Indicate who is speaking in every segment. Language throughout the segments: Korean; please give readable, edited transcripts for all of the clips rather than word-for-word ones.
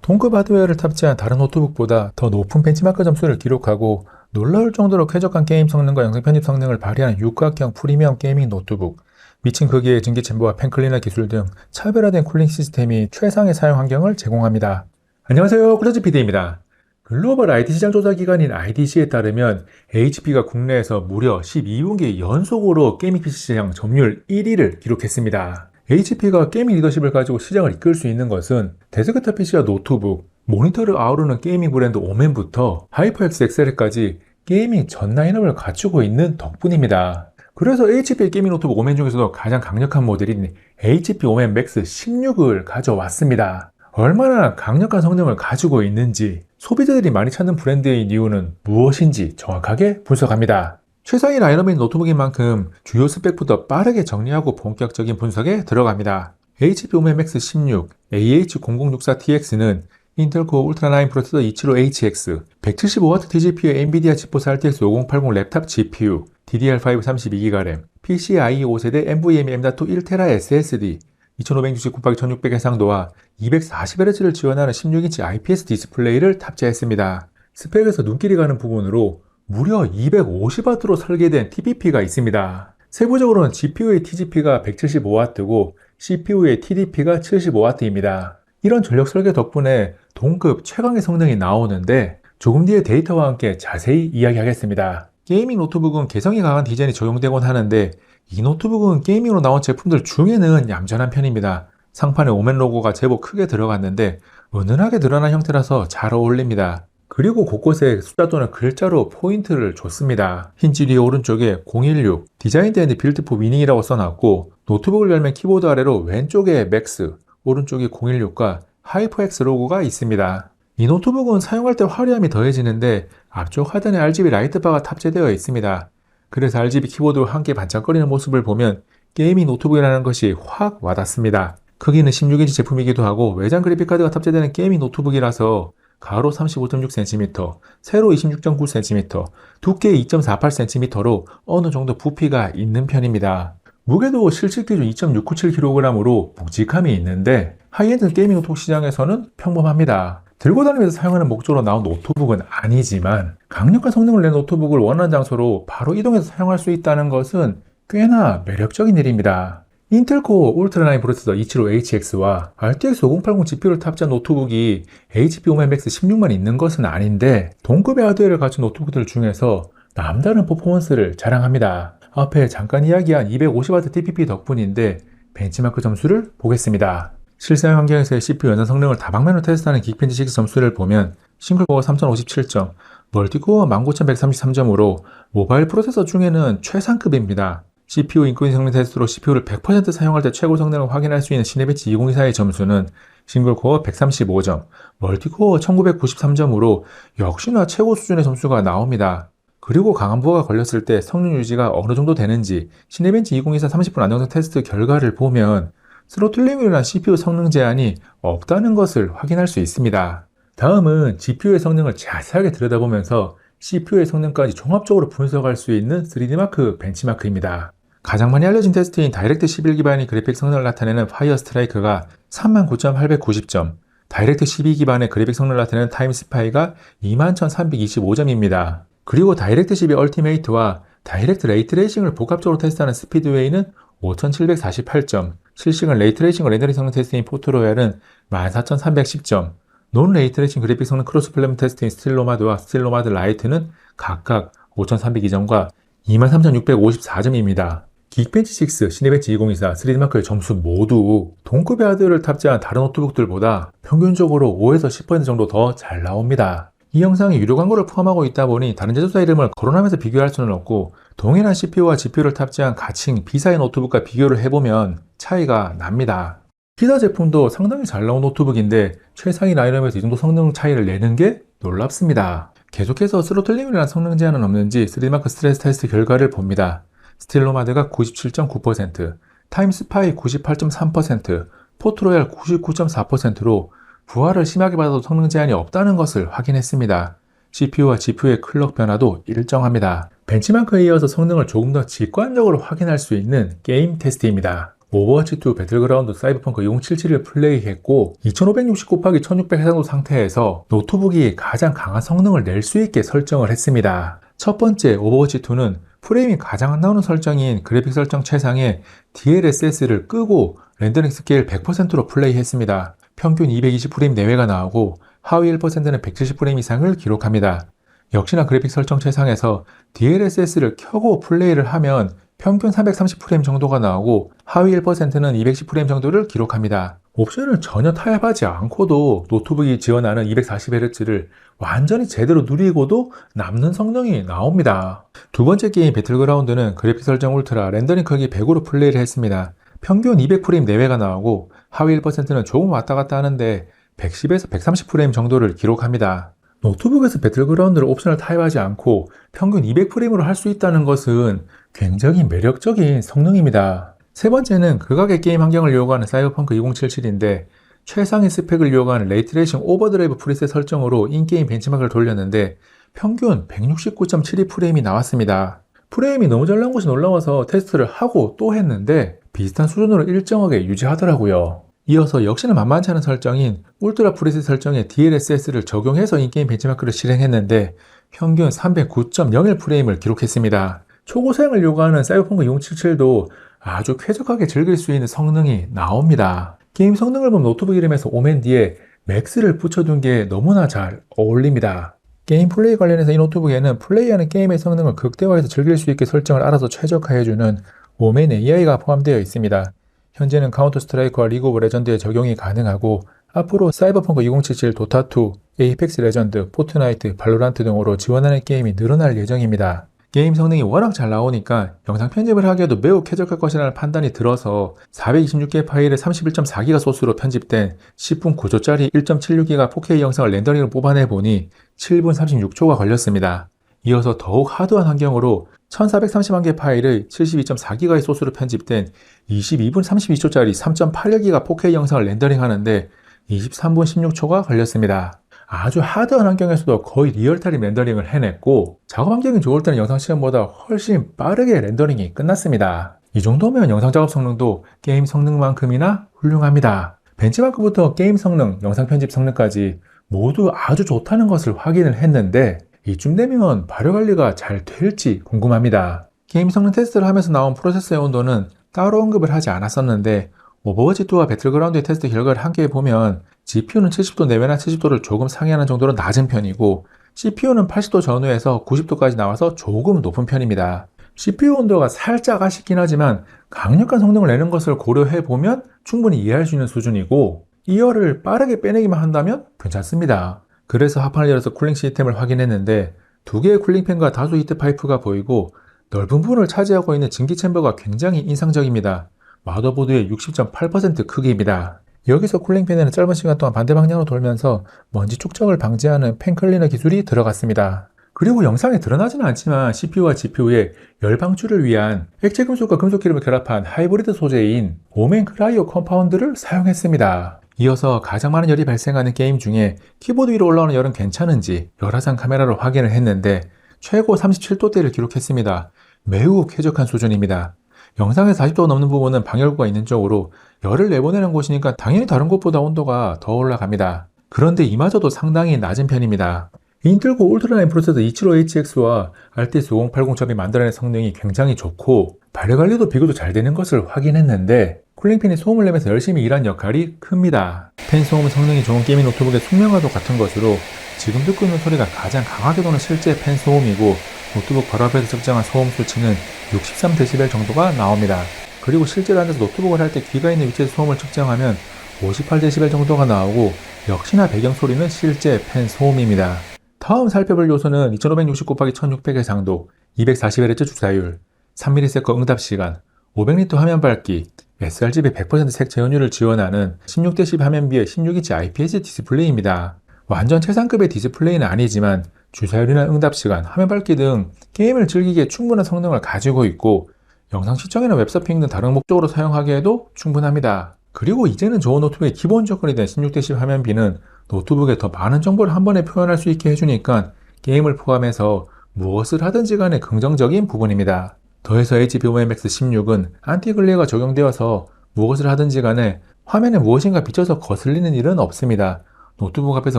Speaker 1: 동급 하드웨어를 탑재한 다른 노트북보다 더 높은 벤치마크 점수를 기록하고 놀라울 정도로 쾌적한 게임 성능과 영상 편집 성능을 발휘하는 육각형 프리미엄 게이밍 노트북, 미친 크기의 전기 챔버와 팬클리너 기술 등 차별화된 쿨링 시스템이 최상의 사용 환경을 제공합니다. 안녕하세요, 꿀러지 PD입니다. 글로벌 IT 시장 조사 기관인 IDC에 따르면 HP가 국내에서 무려 12분기 연속으로 게이밍 PC 시장 점유율 1위를 기록했습니다. HP가 게이밍 리더십을 가지고 시장을 이끌 수 있는 것은 데스크탑 PC와 노트북, 모니터를 아우르는 게이밍 브랜드 오멘부터 하이퍼엑스 엑셀까지 게이밍 전 라인업을 갖추고 있는 덕분입니다. 그래서 HP 게이밍 노트북 오멘 중에서도 가장 강력한 모델인 HP 오멘 맥스 16을 가져왔습니다. 얼마나 강력한 성능을 가지고 있는지, 소비자들이 많이 찾는 브랜드의 이유는 무엇인지 정확하게 분석합니다. 최상위 라인업인 노트북인 만큼 주요 스펙부터 빠르게 정리하고 본격적인 분석에 들어갑니다. HP 오멘 맥스 16 AH0064TX는 인텔 코어 울트라 9 프로세서 275HX, 175W TGP의 엔비디아 지포스 RTX 5080 랩탑 GPU, DDR5 32GB 램, PCIe 5세대 NVMe M.2 1TB SSD, 2560x1600 해상도와 240Hz를 지원하는 16인치 IPS 디스플레이를 탑재했습니다. 스펙에서 눈길이 가는 부분으로 무려 250W로 설계된 TPP가 있습니다. 세부적으로는 GPU의 TGP가 175W고 CPU의 TDP가 75W입니다. 이런 전력 설계 덕분에 동급 최강의 성능이 나오는데 조금 뒤에 데이터와 함께 자세히 이야기하겠습니다. 게이밍 노트북은 개성이 강한 디자인이 적용되곤 하는데 이 노트북은 게이밍으로 나온 제품들 중에는 얌전한 편입니다. 상판에 오멘 로고가 제법 크게 들어갔는데 은은하게 드러난 형태라서 잘 어울립니다. 그리고 곳곳에 숫자 또는 글자로 포인트를 줬습니다. 흰지 뒤 오른쪽에 016 디자인드 빌드 포 위닝이라고 써놨고 노트북을 열면 키보드 아래로 왼쪽에 맥스, 오른쪽에 016과 하이퍼엑스 로고가 있습니다. 이 노트북은 사용할 때 화려함이 더해지는데 앞쪽 하단에 RGB 라이트바가 탑재되어 있습니다. 그래서 RGB 키보드와 함께 반짝거리는 모습을 보면 게이밍 노트북이라는 것이 확 와닿습니다. 크기는 16인치 제품이기도 하고 외장 그래픽카드가 탑재되는 게이밍 노트북이라서 가로 35.6cm, 세로 26.9cm, 두께 2.48cm로 어느 정도 부피가 있는 편입니다. 무게도 실질 기준 2.697kg으로 묵직함이 있는데 하이엔드 게이밍 노트북 시장에서는 평범합니다. 들고 다니면서 사용하는 목적으로 나온 노트북은 아니지만 강력한 성능을 낸 노트북을 원하는 장소로 바로 이동해서 사용할 수 있다는 것은 꽤나 매력적인 일입니다. 인텔 코어 울트라 9 프로세서 275HX와 RTX 5080 GPU를 탑재한 노트북이 HP 오멘 맥스 16만 있는 것은 아닌데 동급의 하드웨어를 갖춘 노트북들 중에서 남다른 퍼포먼스를 자랑합니다. 앞에 잠깐 이야기한 250W TPP 덕분인데 벤치마크 점수를 보겠습니다. 실사용 환경에서의 CPU 연산 성능을 다방면으로 테스트하는 긱벤치 6 점수를 보면 싱글코어 3057점, 멀티코어 19133점으로 모바일 프로세서 중에는 최상급입니다. CPU 인크리지 성능 테스트로 CPU를 100% 사용할 때 최고 성능을 확인할 수 있는 시네벤치 2024의 점수는 싱글코어 135점, 멀티코어 1993점으로 역시나 최고 수준의 점수가 나옵니다. 그리고 강한 부하가 걸렸을 때 성능 유지가 어느 정도 되는지 시네벤치 2024 30분 안정성 테스트 결과를 보면 스로틀링으로 인한 CPU 성능 제한이 없다는 것을 확인할 수 있습니다. 다음은 GPU의 성능을 자세하게 들여다보면서 CPU의 성능까지 종합적으로 분석할 수 있는 3D마크 벤치마크입니다. 가장 많이 알려진 테스트인 다이렉트 11 기반의 그래픽 성능을 나타내는 파이어 스트라이크가 39,890점, 다이렉트 12 기반의 그래픽 성능을 나타내는 타임스파이가 21,325점입니다. 그리고 다이렉트 12 얼티메이트와 다이렉트 레이트레이싱을 복합적으로 테스트하는 스피드웨이는 5,748점, 실시간 레이트레이싱 렌더링 성능 테스트인 포트로얄은 14,310점, 논 레이트레이싱 그래픽 성능 크로스 플랫폼 테스트인 스틸로마드와 스틸로마드 라이트는 각각 5,302점과 23,654점입니다. 긱벤치 6, 시네벤치 2024, 3D마크의 점수 모두 동급의 하드웨어를 탑재한 다른 노트북들보다 평균적으로 5에서 10% 정도 더 잘 나옵니다. 이 영상이 유료 광고를 포함하고 있다 보니 다른 제조사 이름을 거론하면서 비교할 수는 없고 동일한 CPU와 GPU를 탑재한 가칭 B사의 노트북과 비교를 해보면 차이가 납니다. B사 제품도 상당히 잘 나온 노트북인데 최상위 라인업에서 이 정도 성능 차이를 내는 게 놀랍습니다. 계속해서 스로틀링이라는 성능 제한은 없는지 3D마크 스트레스 테스트 결과를 봅니다. 스틸로마드가 97.9%, 타임스파이 98.3%, 포트로얄 99.4%로 부하를 심하게 받아도 성능 제한이 없다는 것을 확인했습니다. CPU와 GPU의 클럭 변화도 일정합니다. 벤치마크에 이어서 성능을 조금 더 직관적으로 확인할 수 있는 게임 테스트입니다. 오버워치2 배틀그라운드 사이버펑크 2077을 플레이했고 2560 곱하기 1600 해상도 상태에서 노트북이 가장 강한 성능을 낼 수 있게 설정을 했습니다. 첫 번째, 오버워치2는 프레임이 가장 안 나오는 설정인 그래픽 설정 최상의 DLSS를 끄고 렌더링 스케일 100%로 플레이했습니다. 평균 220프레임 내외가 나오고 하위 1%는 170프레임 이상을 기록합니다. 역시나 그래픽 설정 최상에서 DLSS를 켜고 플레이를 하면 평균 330프레임 정도가 나오고 하위 1%는 210프레임 정도를 기록합니다. 옵션을 전혀 타협하지 않고도 노트북이 지원하는 240Hz를 완전히 제대로 누리고도 남는 성능이 나옵니다. 두 번째 게임 배틀그라운드는 그래픽 설정 울트라 렌더링 크기 100으로 플레이를 했습니다. 평균 200프레임 내외가 나오고 하위 1%는 조금 왔다 갔다 하는데 110에서 130프레임 정도를 기록합니다. 노트북에서 배틀그라운드를 옵션을 타입하지 않고 평균 200프레임으로 할 수 있다는 것은 굉장히 매력적인 성능입니다. 세 번째는 극악의 게임 환경을 요구하는 사이버펑크 2077인데 최상의 스펙을 요구하는 레이트레이싱 오버드라이브 프리셋 설정으로 인게임 벤치마크를 돌렸는데 평균 169.72프레임이 나왔습니다. 프레임이 너무 잘 나온 것이 놀라워서 테스트를 하고 또 했는데 비슷한 수준으로 일정하게 유지하더라고요. 이어서 역시나 만만치 않은 설정인 울트라 프리셋 설정의 DLSS를 적용해서 인게임 벤치마크를 실행했는데 평균 309.01프레임을 기록했습니다. 초고사양을 요구하는 사이버펑크 2077도 아주 쾌적하게 즐길 수 있는 성능이 나옵니다. 게임 성능을 본 노트북 이름에서 오멘 뒤에 맥스를 붙여둔 게 너무나 잘 어울립니다. 게임 플레이 관련해서 이 노트북에는 플레이하는 게임의 성능을 극대화해서 즐길 수 있게 설정을 알아서 최적화해주는 오멘 AI가 포함되어 있습니다. 현재는 카운터 스트라이크와 리그 오브 레전드에 적용이 가능하고 앞으로 사이버펑크 2077, 도타2, 에이펙스 레전드, 포트나이트, 발로란트 등으로 지원하는 게임이 늘어날 예정입니다. 게임 성능이 워낙 잘 나오니까 영상 편집을 하기에도 매우 쾌적할 것이라는 판단이 들어서 426개 파일을 31.4기가 소스로 편집된 10분 9초짜리 1.76기가 4K 영상을 렌더링으로 뽑아내보니 7분 36초가 걸렸습니다. 이어서 더욱 하드한 환경으로 1430만 개 파일의 72.4기가의 소스로 편집된 22분 32초짜리 3.81기가 4K 영상을 렌더링하는데 23분 16초가 걸렸습니다. 아주 하드한 환경에서도 거의 리얼타임 렌더링을 해냈고 작업 환경이 좋을 때는 영상 시간보다 훨씬 빠르게 렌더링이 끝났습니다. 이 정도면 영상 작업 성능도 게임 성능만큼이나 훌륭합니다. 벤치마크부터 게임 성능, 영상 편집 성능까지 모두 아주 좋다는 것을 확인을 했는데 이쯤 되면 발효 관리가 잘 될지 궁금합니다. 게임 성능 테스트를 하면서 나온 프로세서의 온도는 따로 언급을 하지 않았었는데 오버워치2와 배틀그라운드의 테스트 결과를 함께 보면 GPU는 70도 내외나 70도를 조금 상회하는 정도로 낮은 편이고 CPU는 80도 전후에서 90도까지 나와서 조금 높은 편입니다. CPU 온도가 살짝 아쉽긴 하지만 강력한 성능을 내는 것을 고려해보면 충분히 이해할 수 있는 수준이고 2열을 빠르게 빼내기만 한다면 괜찮습니다. 그래서 합판을 열어서 쿨링 시스템을 확인했는데 두 개의 쿨링팬과 다수 히트 파이프가 보이고 넓은 부분을 차지하고 있는 증기 챔버가 굉장히 인상적입니다. 마더보드의 60.8% 크기입니다. 여기서 쿨링팬에는 짧은 시간 동안 반대 방향으로 돌면서 먼지 축적을 방지하는 팬 클리너 기술이 들어갔습니다. 그리고 영상에 드러나지는 않지만 CPU와 GPU의 열 방출을 위한 액체 금속과 금속 기름을 결합한 하이브리드 소재인 오멘 크라이오 컴파운드를 사용했습니다. 이어서 가장 많은 열이 발생하는 게임 중에 키보드 위로 올라오는 열은 괜찮은지 열화상 카메라로 확인을 했는데 최고 37도대를 기록했습니다. 매우 쾌적한 수준입니다. 영상에 40도가 넘는 부분은 방열구가 있는 쪽으로 열을 내보내는 곳이니까 당연히 다른 곳보다 온도가 더 올라갑니다. 그런데 이마저도 상당히 낮은 편입니다. 인텔 코 울트라라인 프로세서 275HX와 RTX 5080 첩이 만들어낸 성능이 굉장히 좋고 발열관리도 비교도 잘 되는 것을 확인했는데 쿨링팬이 소음을 내면서 열심히 일한 역할이 큽니다. 팬 소음 성능이 좋은 게이밍 노트북의 숙명과도 같은 것으로 지금 듣고 있는 소리가 가장 강하게 도는 실제 팬 소음이고 노트북 바로 앞에서 측정한 소음 수치는 63dB 정도가 나옵니다. 그리고 실제로 앉아서 노트북을 할 때 귀가 있는 위치에서 소음을 측정하면 58dB 정도가 나오고 역시나 배경소리는 실제 팬 소음입니다. 다음 살펴볼 요소는 2560 곱하기 1600의 상도, 240Hz 주사율, 3ms 응답시간, 500리터 화면 밝기, sRGB 100% 색 재현율을 지원하는 16:10 화면비의 16인치 IPS 디스플레이입니다. 완전 최상급의 디스플레이는 아니지만 주사율이나 응답시간, 화면 밝기 등 게임을 즐기기에 충분한 성능을 가지고 있고 영상 시청이나 웹서핑 등 다른 목적으로 사용하기에도 충분합니다. 그리고 이제는 좋은 노트북의 기본 조건이 된 16:10 화면비는 노트북에 더 많은 정보를 한 번에 표현할 수 있게 해주니까 게임을 포함해서 무엇을 하든지 간에 긍정적인 부분입니다. 더해서 HBOMX 16은 안티글레어가 적용되어서 무엇을 하든지 간에 화면에 무엇인가 비춰서 거슬리는 일은 없습니다. 노트북 앞에서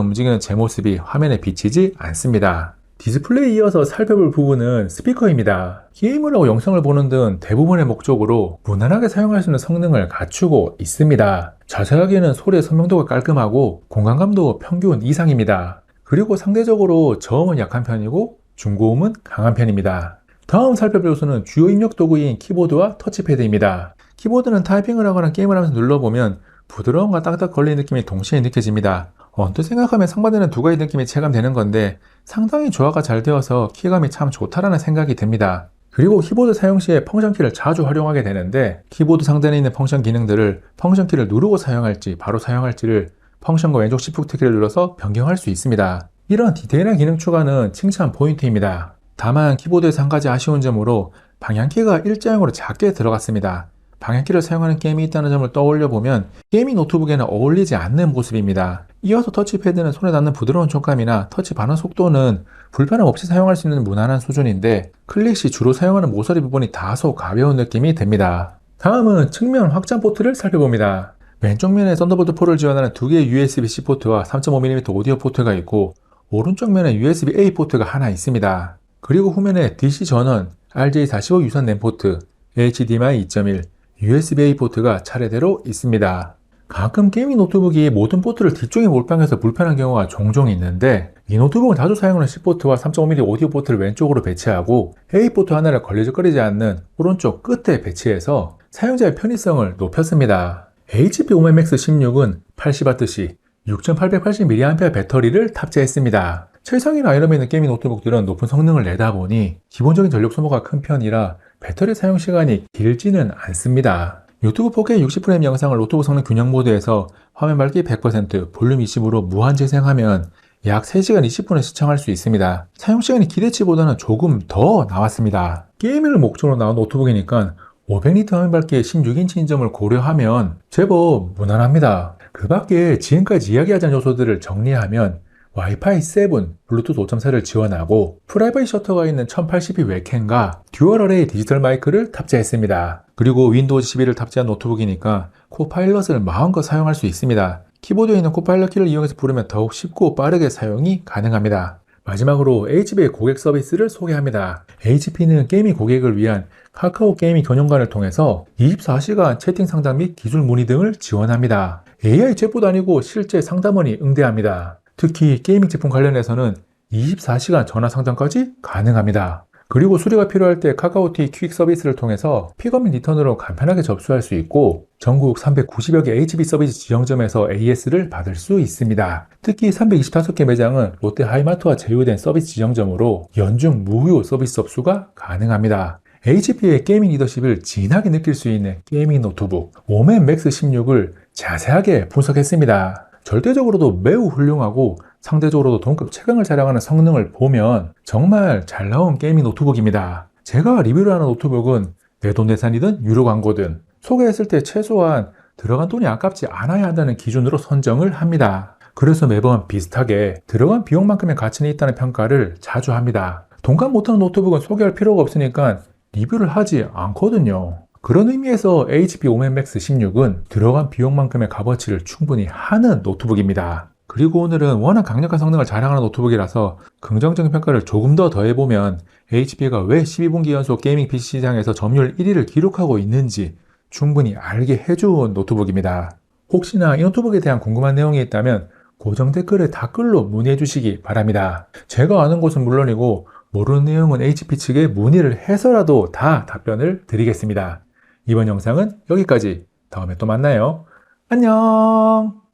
Speaker 1: 움직이는 제 모습이 화면에 비치지 않습니다. 디스플레이에 이어서 살펴볼 부분은 스피커입니다. 게임을 하고 영상을 보는 등 대부분의 목적으로 무난하게 사용할 수 있는 성능을 갖추고 있습니다. 자세하게는 소리의 선명도가 깔끔하고 공간감도 평균 이상입니다. 그리고 상대적으로 저음은 약한 편이고 중고음은 강한 편입니다. 다음 살펴볼 요소는 주요 입력 도구인 키보드와 터치패드입니다. 키보드는 타이핑을 하거나 게임을 하면서 눌러보면 부드러움과 딱딱 걸리는 느낌이 동시에 느껴집니다. 언뜻 생각하면 상반되는 두 가지 느낌이 체감되는 건데 상당히 조화가 잘 되어서 키감이 참 좋다라는 생각이 듭니다. 그리고 키보드 사용 시에 펑션키를 자주 활용하게 되는데 키보드 상단에 있는 펑션 기능들을 펑션키를 누르고 사용할지 바로 사용할지를 펑션과 왼쪽 시프트 키를 눌러서 변경할 수 있습니다. 이런 디테일한 기능 추가는 칭찬 포인트입니다. 다만 키보드에서 한 가지 아쉬운 점으로 방향키가 일자형으로 작게 들어갔습니다. 방향키를 사용하는 게임이 있다는 점을 떠올려 보면 게이밍 노트북에는 어울리지 않는 모습입니다. 이어서 터치패드는 손에 닿는 부드러운 촉감이나 터치 반응 속도는 불편함 없이 사용할 수 있는 무난한 수준인데 클릭 시 주로 사용하는 모서리 부분이 다소 가벼운 느낌이 듭니다. 다음은 측면 확장 포트를 살펴봅니다. 왼쪽 면에 썬더볼트 4를 지원하는 두 개의 USB-C 포트와 3.5mm 오디오 포트가 있고 오른쪽 면에 USB-A 포트가 하나 있습니다. 그리고 후면에 DC 전원, RJ45 유선 랜 포트, HDMI 2.1, USB-A 포트가 차례대로 있습니다. 가끔 게이밍 노트북이 모든 포트를 뒤쪽에 몰빵해서 불편한 경우가 종종 있는데 이 노트북은 자주 사용하는 C포트와 3.5mm 오디오 포트를 왼쪽으로 배치하고 A포트 하나를 걸리적거리지 않는 오른쪽 끝에 배치해서 사용자의 편의성을 높였습니다. HP 오멘맥스 16은 80Wc, 6880mAh 배터리를 탑재했습니다. 최상위 라인업에 있는 게이밍 노트북들은 높은 성능을 내다 보니 기본적인 전력 소모가 큰 편이라 배터리 사용 시간이 길지는 않습니다. 유튜브 4K 60프레임 영상을 노트북 성능 균형 모드에서 화면 밝기 100%, 볼륨 20으로 무한 재생하면 약 3시간 20분을 시청할 수 있습니다. 사용 시간이 기대치보다는 조금 더 나왔습니다. 게이밍을 목적으로 나온 노트북이니까 500니트 화면 밝기의 16인치인 점을 고려하면 제법 무난합니다. 그 밖에 지금까지 이야기하지 않은 요소들을 정리하면 와이파이 7, 블루투스 5.4를 지원하고 프라이버시 셔터가 있는 1080p 웹캠과 듀얼 어레이 디지털 마이크를 탑재했습니다. 그리고 윈도우 11을 탑재한 노트북이니까 코파일럿을 마음껏 사용할 수 있습니다. 키보드에 있는 코파일럿 키를 이용해서 부르면 더욱 쉽고 빠르게 사용이 가능합니다. 마지막으로 HP의 고객 서비스를 소개합니다. HP는 게이밍 고객을 위한 카카오 게이밍 경영관을 통해서 24시간 채팅 상담 및 기술 문의 등을 지원합니다. AI 챗봇 아니고 실제 상담원이 응대합니다. 특히 게이밍 제품 관련해서는 24시간 전화 상담까지 가능합니다. 그리고 수리가 필요할 때 카카오티 퀵 서비스를 통해서 픽업 및 리턴으로 간편하게 접수할 수 있고 전국 390여 개 HP 서비스 지정점에서 AS를 받을 수 있습니다. 특히 325개 매장은 롯데 하이마트와 제휴된 서비스 지정점으로 연중 무휴 서비스 접수가 가능합니다. HP의 게이밍 리더십을 진하게 느낄 수 있는 게이밍 노트북 오멘 맥스 16을 자세하게 분석했습니다. 절대적으로도 매우 훌륭하고 상대적으로도 동급 최강을 자랑하는 성능을 보면 정말 잘 나온 게이밍 노트북입니다. 제가 리뷰를 하는 노트북은 내돈내산이든 유료 광고든 소개했을 때 최소한 들어간 돈이 아깝지 않아야 한다는 기준으로 선정을 합니다. 그래서 매번 비슷하게 들어간 비용만큼의 가치는 있다는 평가를 자주 합니다. 동감 못하는 노트북은 소개할 필요가 없으니까 리뷰를 하지 않거든요. 그런 의미에서 HP 오멘맥스 16은 들어간 비용만큼의 값어치를 충분히 하는 노트북입니다. 그리고 오늘은 워낙 강력한 성능을 자랑하는 노트북이라서 긍정적인 평가를 조금 더 더해보면 HP가 왜 12분기 연속 게이밍 PC 시장에서 점유율 1위를 기록하고 있는지 충분히 알게 해준 노트북입니다. 혹시나 이 노트북에 대한 궁금한 내용이 있다면 고정 댓글에 댓글로 문의해 주시기 바랍니다. 제가 아는 것은 물론이고 모르는 내용은 HP 측에 문의를 해서라도 다 답변을 드리겠습니다. 이번 영상은 여기까지. 다음에 또 만나요. 안녕!